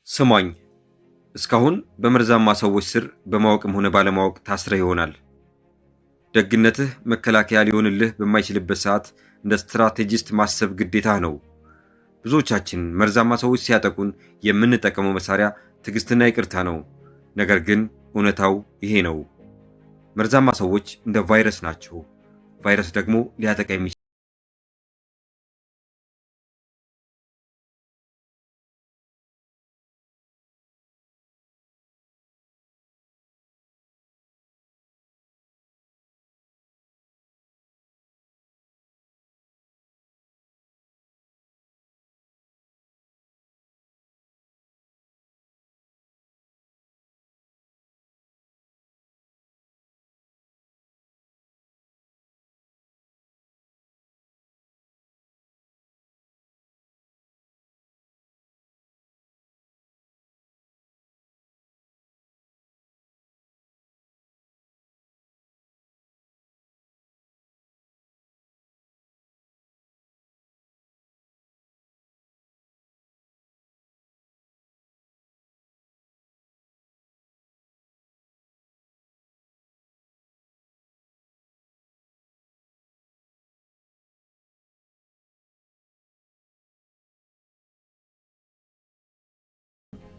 ስማኝ፣ እስካሁን በመርዛማ ሰዎች ስር በማወቅም ሆነ ባለማወቅ ታስረህ ይሆናል። ደግነትህ መከላከያ ሊሆንልህ በማይችልበት ሰዓት እንደ ስትራቴጂስት ማሰብ ግዴታህ ነው። ብዙዎቻችን መርዛማ ሰዎች ሲያጠቁን የምንጠቀመው መሳሪያ ትዕግስትና ይቅርታ ነው። ነገር ግን እውነታው ይሄ ነው። መርዛማ ሰዎች እንደ ቫይረስ ናቸው። ቫይረስ ደግሞ ሊያጠቃ የሚችል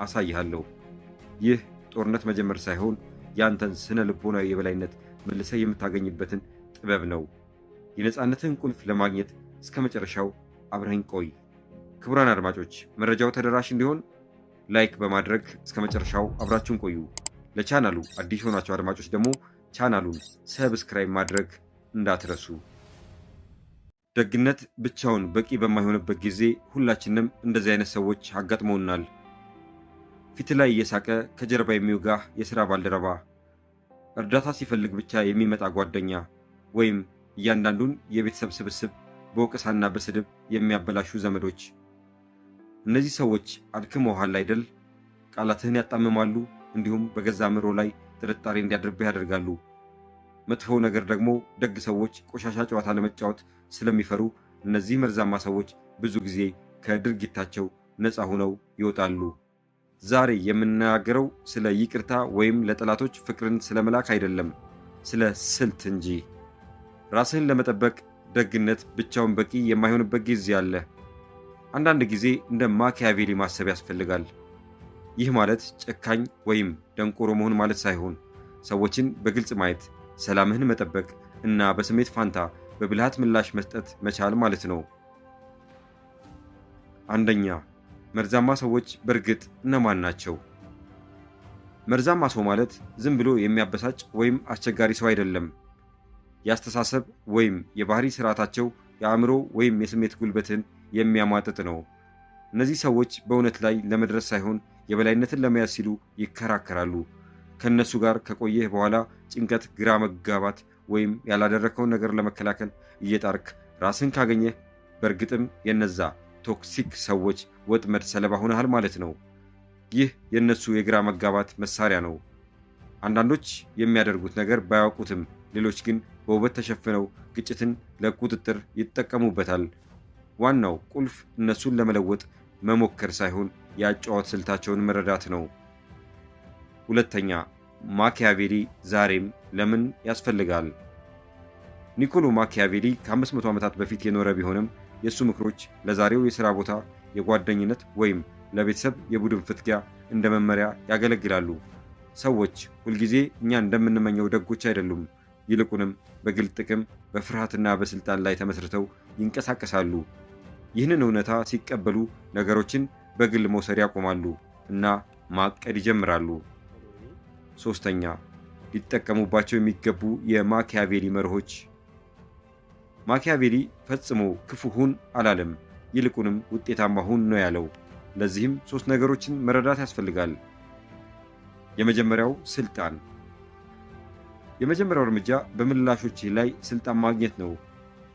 አሳይሃለሁ። ይህ ጦርነት መጀመር ሳይሆን ያንተን ስነ ልቦናዊ የበላይነት መልሰህ የምታገኝበትን ጥበብ ነው። የነፃነትህን ቁልፍ ለማግኘት እስከ መጨረሻው አብረኸኝ ቆይ። ክቡራን አድማጮች፣ መረጃው ተደራሽ እንዲሆን ላይክ በማድረግ እስከ መጨረሻው አብራችሁን ቆዩ። ለቻናሉ አዲስ የሆናችሁ አድማጮች ደግሞ ቻናሉን ሰብስክራይብ ማድረግ እንዳትረሱ። ደግነት ብቻውን በቂ በማይሆንበት ጊዜ ሁላችንም እንደዚህ አይነት ሰዎች አጋጥመውናል። ፊት ላይ እየሳቀ ከጀርባ የሚወጋህ የሥራ ባልደረባ፣ እርዳታ ሲፈልግ ብቻ የሚመጣ ጓደኛ፣ ወይም እያንዳንዱን የቤተሰብ ስብስብ በወቀሳና በስድብ የሚያበላሹ ዘመዶች። እነዚህ ሰዎች አድክመውሃል አይደል? ቃላትህን ያጣምማሉ፣ እንዲሁም በገዛ አእምሮ ላይ ጥርጣሬ እንዲያድርብህ ያደርጋሉ። መጥፎው ነገር ደግሞ ደግ ሰዎች ቆሻሻ ጨዋታ ለመጫወት ስለሚፈሩ እነዚህ መርዛማ ሰዎች ብዙ ጊዜ ከድርጊታቸው ነፃ ሆነው ይወጣሉ። ዛሬ የምናገረው ስለ ይቅርታ ወይም ለጠላቶች ፍቅርን ስለ መላክ አይደለም፣ ስለ ስልት እንጂ። ራስህን ለመጠበቅ ደግነት ብቻውን በቂ የማይሆንበት ጊዜ አለ። አንዳንድ ጊዜ እንደ ማኪያቬሊ ማሰብ ያስፈልጋል። ይህ ማለት ጨካኝ ወይም ደንቆሮ መሆን ማለት ሳይሆን ሰዎችን በግልጽ ማየት፣ ሰላምህን መጠበቅ እና በስሜት ፋንታ በብልሃት ምላሽ መስጠት መቻል ማለት ነው። አንደኛ፣ መርዛማ ሰዎች በእርግጥ እነማን ናቸው? መርዛማ ሰው ማለት ዝም ብሎ የሚያበሳጭ ወይም አስቸጋሪ ሰው አይደለም። የአስተሳሰብ ወይም የባህሪ ስርዓታቸው የአእምሮ ወይም የስሜት ጉልበትን የሚያሟጥጥ ነው። እነዚህ ሰዎች በእውነት ላይ ለመድረስ ሳይሆን የበላይነትን ለመያዝ ሲሉ ይከራከራሉ። ከእነሱ ጋር ከቆየህ በኋላ ጭንቀት፣ ግራ መጋባት ወይም ያላደረግከውን ነገር ለመከላከል እየጣርክ ራስን ካገኘህ በእርግጥም የነዛ ቶክሲክ ሰዎች ወጥመድ ሰለባ ሆነሃል ማለት ነው። ይህ የእነሱ የግራ መጋባት መሳሪያ ነው። አንዳንዶች የሚያደርጉት ነገር ባያውቁትም፣ ሌሎች ግን በውበት ተሸፍነው ግጭትን ለቁጥጥር ይጠቀሙበታል። ዋናው ቁልፍ እነሱን ለመለወጥ መሞከር ሳይሆን የአጨዋወት ስልታቸውን መረዳት ነው። ሁለተኛ፣ ማኪያቬሊ ዛሬም ለምን ያስፈልጋል? ኒኮሎ ማኪያቬሊ ከ500 ዓመታት በፊት የኖረ ቢሆንም የእሱ ምክሮች ለዛሬው የሥራ ቦታ፣ የጓደኝነት ወይም ለቤተሰብ የቡድን ፍትጊያ እንደ መመሪያ ያገለግላሉ። ሰዎች ሁልጊዜ እኛ እንደምንመኘው ደጎች አይደሉም። ይልቁንም በግል ጥቅም፣ በፍርሃትና በሥልጣን ላይ ተመስርተው ይንቀሳቀሳሉ። ይህንን እውነታ ሲቀበሉ ነገሮችን በግል መውሰድ ያቆማሉ እና ማቀድ ይጀምራሉ። ሦስተኛ፣ ሊጠቀሙባቸው የሚገቡ የማኪያቬሊ መርሆች። ማኪያቬሊ ፈጽሞ ክፉ ሁን አላለም፣ ይልቁንም ውጤታማ ሁን ነው ያለው። ለዚህም 3 ነገሮችን መረዳት ያስፈልጋል። የመጀመሪያው ስልጣን። የመጀመሪያው እርምጃ በምላሾችህ ላይ ስልጣን ማግኘት ነው።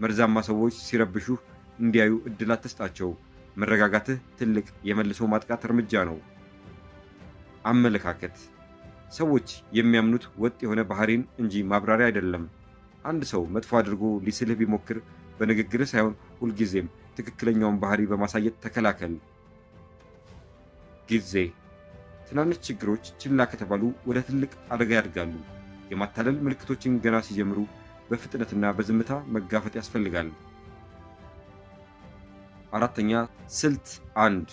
መርዛማ ሰዎች ሲረብሹህ እንዲያዩ ዕድል አትስጣቸው። መረጋጋትህ ትልቅ የመልሶ ማጥቃት እርምጃ ነው። አመለካከት። ሰዎች የሚያምኑት ወጥ የሆነ ባህሪን እንጂ ማብራሪያ አይደለም። አንድ ሰው መጥፎ አድርጎ ሊስልህ ቢሞክር በንግግርህ ሳይሆን ሁልጊዜም ትክክለኛውን ባህሪ በማሳየት ተከላከል። ጊዜ። ትናንሽ ችግሮች ችላ ከተባሉ ወደ ትልቅ አደጋ ያድጋሉ። የማታለል ምልክቶችን ገና ሲጀምሩ በፍጥነትና በዝምታ መጋፈጥ ያስፈልጋል። አራተኛ ስልት 1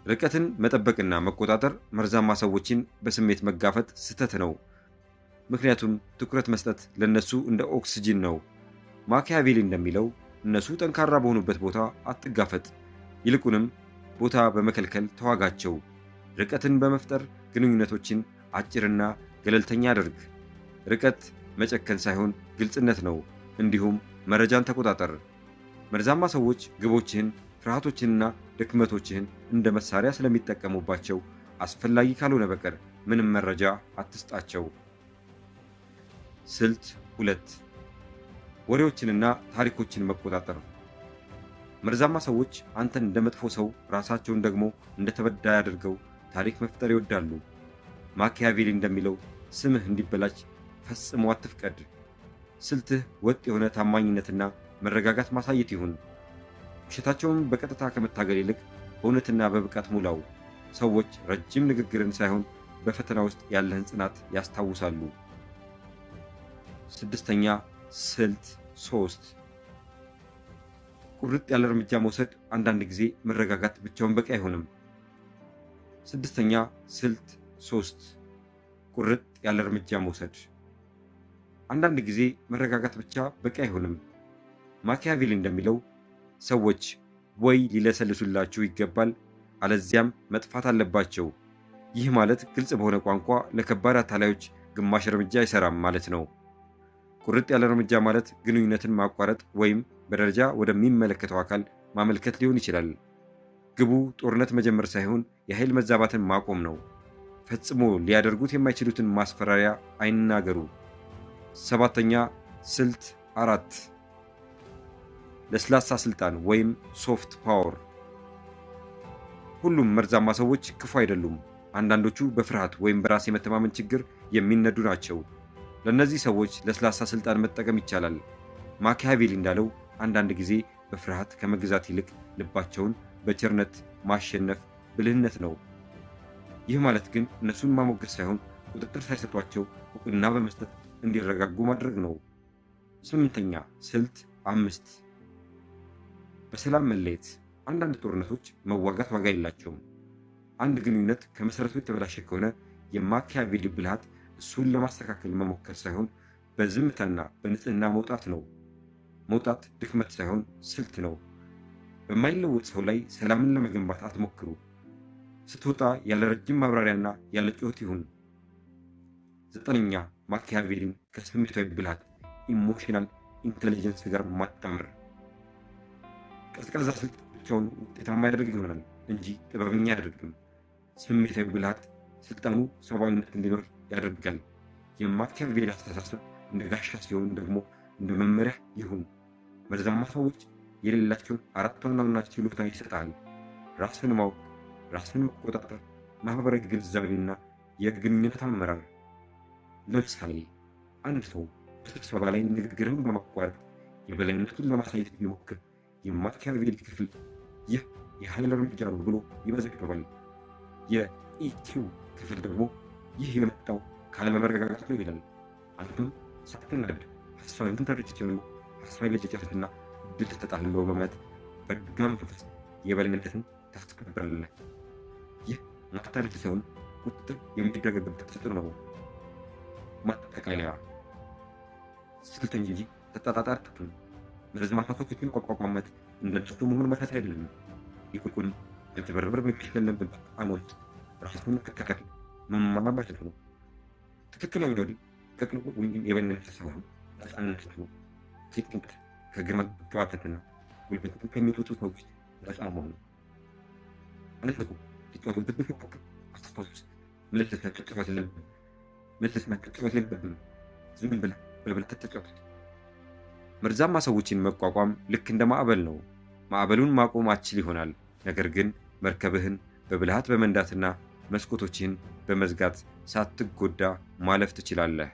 ርቀትን መጠበቅና መቆጣጠር። መርዛማ ሰዎችን በስሜት መጋፈጥ ስህተት ነው። ምክንያቱም ትኩረት መስጠት ለነሱ እንደ ኦክስጂን ነው። ማኪያቬሊ እንደሚለው እነሱ ጠንካራ በሆኑበት ቦታ አትጋፈጥ፣ ይልቁንም ቦታ በመከልከል ተዋጋቸው። ርቀትን በመፍጠር ግንኙነቶችን አጭርና ገለልተኛ አድርግ። ርቀት መጨከን ሳይሆን ግልጽነት ነው። እንዲሁም መረጃን ተቆጣጠር። መርዛማ ሰዎች ግቦችህን፣ ፍርሃቶችንና ድክመቶችህን እንደ መሳሪያ ስለሚጠቀሙባቸው አስፈላጊ ካልሆነ በቀር ምንም መረጃ አትስጣቸው። ስልት 2 ወሬዎችንና ታሪኮችን መቆጣጠር። መርዛማ ሰዎች አንተን እንደ መጥፎ ሰው፣ ራሳቸውን ደግሞ እንደ ተበዳይ አድርገው ታሪክ መፍጠር ይወዳሉ። ማኪያቬሊ እንደሚለው ስምህ እንዲበላሽ ፈጽሞ አትፍቀድ። ስልትህ ወጥ የሆነ ታማኝነትና መረጋጋት ማሳየት ይሁን። ውሸታቸውን በቀጥታ ከመታገል ይልቅ በእውነትና በብቃት ሙላው። ሰዎች ረጅም ንግግርን ሳይሆን በፈተና ውስጥ ያለህን ጽናት ያስታውሳሉ። ስድስተኛ ስልት 3 ቁርጥ ያለ እርምጃ መውሰድ። አንዳንድ ጊዜ መረጋጋት ብቻውን በቂ አይሆንም። ስድስተኛ ስልት 3 ቁርጥ ያለ እርምጃ መውሰድ። አንዳንድ ጊዜ መረጋጋት ብቻ በቂ አይሆንም። ማኪያቬሊ እንደሚለው ሰዎች ወይ ሊለሰልሱላችሁ ይገባል፣ አለዚያም መጥፋት አለባቸው። ይህ ማለት ግልጽ በሆነ ቋንቋ ለከባድ አታላዮች ግማሽ እርምጃ አይሰራም ማለት ነው። ቁርጥ ያለ እርምጃ ማለት ግንኙነትን ማቋረጥ ወይም በደረጃ ወደሚመለከተው አካል ማመልከት ሊሆን ይችላል። ግቡ ጦርነት መጀመር ሳይሆን የኃይል መዛባትን ማቆም ነው። ፈጽሞ ሊያደርጉት የማይችሉትን ማስፈራሪያ አይናገሩ። ሰባተኛ ስልት 4 ለስላሳ ስልጣን ወይም ሶፍት ፓወር። ሁሉም መርዛማ ሰዎች ክፉ አይደሉም። አንዳንዶቹ በፍርሃት ወይም በራስ የመተማመን ችግር የሚነዱ ናቸው። ለእነዚህ ሰዎች ለስላሳ ስልጣን መጠቀም ይቻላል። ማኪያቬሊ እንዳለው አንዳንድ ጊዜ በፍርሃት ከመግዛት ይልቅ ልባቸውን በቸርነት ማሸነፍ ብልህነት ነው። ይህ ማለት ግን እነሱን ማሞገስ ሳይሆን ቁጥጥር ሳይሰጧቸው እውቅና በመስጠት እንዲረጋጉ ማድረግ ነው። ስምንተኛ ስልት 5 በሰላም መለየት። አንዳንድ ጦርነቶች መዋጋት ዋጋ የላቸውም። አንድ ግንኙነት ከመሰረቱ የተበላሸ ከሆነ የማኪያቬሊ ብልሃት እሱን ለማስተካከል መሞከር ሳይሆን በዝምታና በንጽህና መውጣት ነው። መውጣት ድክመት ሳይሆን ስልት ነው። በማይለወጥ ሰው ላይ ሰላምን ለመገንባት አትሞክሩ። ስትወጣ ያለ ረጅም ማብራሪያና ያለ ጩኸት ይሁን። ዘጠነኛ ማኪያቬሊን ከስሜታዊ ብልሃት ኢሞሽናል ኢንቴሊጀንስ ጋር ማጣመር። ቀዝቃዛ ስልት ብቻውን ውጤታማ ያደርግ ይሆናል እንጂ ጥበበኛ አያደርግም። ስሜታዊ ብልሃት ስልጣኑ ሰብአዊነት እንዲኖር ያደርጋል። የማኪያቬሊ አስተሳሰብ እንደ ጋሻ ሲሆን ደግሞ እንደ መመሪያ ይሁን። መርዛማ ሰዎች የሌላቸውን 4 ዋና ዋና ችሎታ ይሰጣል። ራስን ማወቅ፣ ራስን መቆጣጠር፣ ማህበራዊ ግንዛቤና የግንኙነት አመራር። ለምሳሌ አንድ ሰው በስብሰባ ላይ ንግግርን በማቋረጥ የበላይነቱን ለማሳየት ቢሞክር የማኪያቬሊ ክፍል ይህ የኃይል እርምጃ ነው ብሎ ይመዘግባል። የኢኪው ክፍል ደግሞ ይህ የመጣው ካለመረጋጋት ነው ይላል። አንተም ሳትናደድ ሀሳብን ተረድቼዋለሁ፣ ሀሳብ ለጨጨፍትና ድል ተጣልለው በማለት በጋ መንፈስ የበላይነትን ታስከብራለህ። ይህ ማታለል ሳይሆን ቁጥጥር የሚደረግበት ተሰጥኦ ነው። ማጠቃለያ ስልት እንጂ ተጣጣጣ አትሁን። መርዛማ ሰዎችን መቋቋም እንደነሱ መሆን ማለት አይደለም። ይልቁንም በተበረበረ በሚሸለምበት አሞት ራሱን መከላከል መማር ማለት ነው። ትክክለኛ ወዲ ከቅንቁ ወይም የበላይነት ሳይሆን ነፃነት ነው። ጭንቀት ከግርማ ጨዋታና ጉልበት ከሚወጡ ሰዎች ነፃ መሆኑ። አንተኩ ሊጫወቱበት ቢፎክር አስታውስ። ምልልስ መጨጨዋት የለብህም። ምልልስ መጨጨዋት የለብህም። ዝም ብለህ በብልህ ተጫወት። መርዛማ ሰዎችን መቋቋም ልክ እንደ ማዕበል ነው። ማዕበሉን ማቆም አትችል ይሆናል፣ ነገር ግን መርከብህን በብልሃት በመንዳትና መስኮቶችህን በመዝጋት ሳትጎዳ ማለፍ ትችላለህ።